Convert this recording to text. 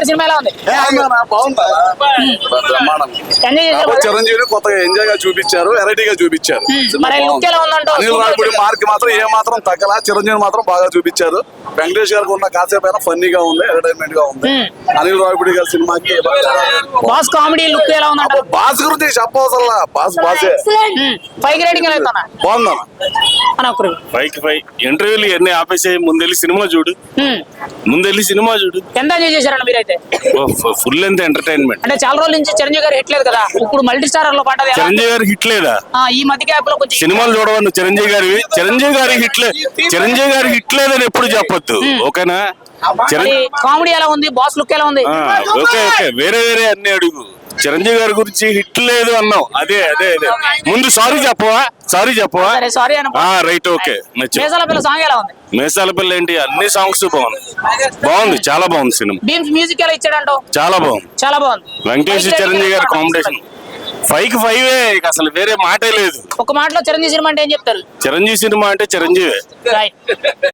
Cinema ఎలా ఉంది? చిరంజీవి కొత్తగా ఎంజాయ్ గా చూపించారు, వెరైటీగా చూపించారు. మరి లుక్ ఎలా ఉందంటావు? అనిల్ రావిపూడి మార్క్ మాత్రం ఏ మాత్రం తగ్గలా, చిరంజీవి మాత్రం బాగా చూపించారు. వెంకటేష్ గారికి ఉన్న కాసేపు అయినా ఫన్నీగా ఉంది, ఎంటర్టైన్మెంట్ గా ఉంది. అనిల్ రావిపూడి గారి సినిమాకి బాస్ కామెడీ లుక్ ఎలా ఉందంటావు? బాస్ గురించి చెప్పవసరలా, బాస్ బాసే. పైకి రేటింగ్ ఎలా ఇస్తున్నా? బాగుందా అన్న ఒకరు పైకి పై ఇంటర్వ్యూలు ఎన్ని ఆపేసే ముందెళ్ళి సినిమా చూడు, ముందెళ్ళి సినిమా చూడు. ఎంత ఎంజాయ్ చేశారన్న మీరైతే? ఫుల్ ఎంత ఎంటర్టైన్మెంట్. అంటే చాలా రోజుల నుంచి చిరంజీవి గారు హిట్ లేదు కదా, ఇప్పుడు మల్టీ స్టారర్ లో పాట చిరంజీవి గారి హిట్ లేదా? ఈ మధ్య గ్యాప్ లో కొంచెం సినిమాలు చూడవను చిరంజీవి గారి హిట్ లేదని ఎప్పుడు చెప్పొద్దు, ఓకేనా? కామెడీ ఎలా ఉంది? బాస్ లుక్ ఎలా ఉంది? ఓకే ఓకే, వేరే వేరే అన్ని అడుగు. చిరంజీవి గారి గురించి హిట్ లేదు అన్నావు, అదే అదే అదే. ముందు సారీ చెప్పవా? సారీ అన్న. Right, okay. మేసాల పిల్ల సాంగ్ ఎలా ఉంది? మేసాల పిల్ల ఏంటి, అన్ని సాంగ్స్ బాగుంది, చాలా బాగుంది సినిమా. బీమ్స్ మ్యూజిక్ ఎలా ఇచ్చాడంటావు? చాలా బాగుంది. వెంకటేష్ చిరంజీవి గారి కాంబినేషన్ 5కి 5 అసలు వేరే మాటే లేదు. ఒక మాటలో చిరంజీవి సినిమా అంటే ఏం చెప్తారు? చిరంజీవి సినిమా అంటే చిరంజీవి.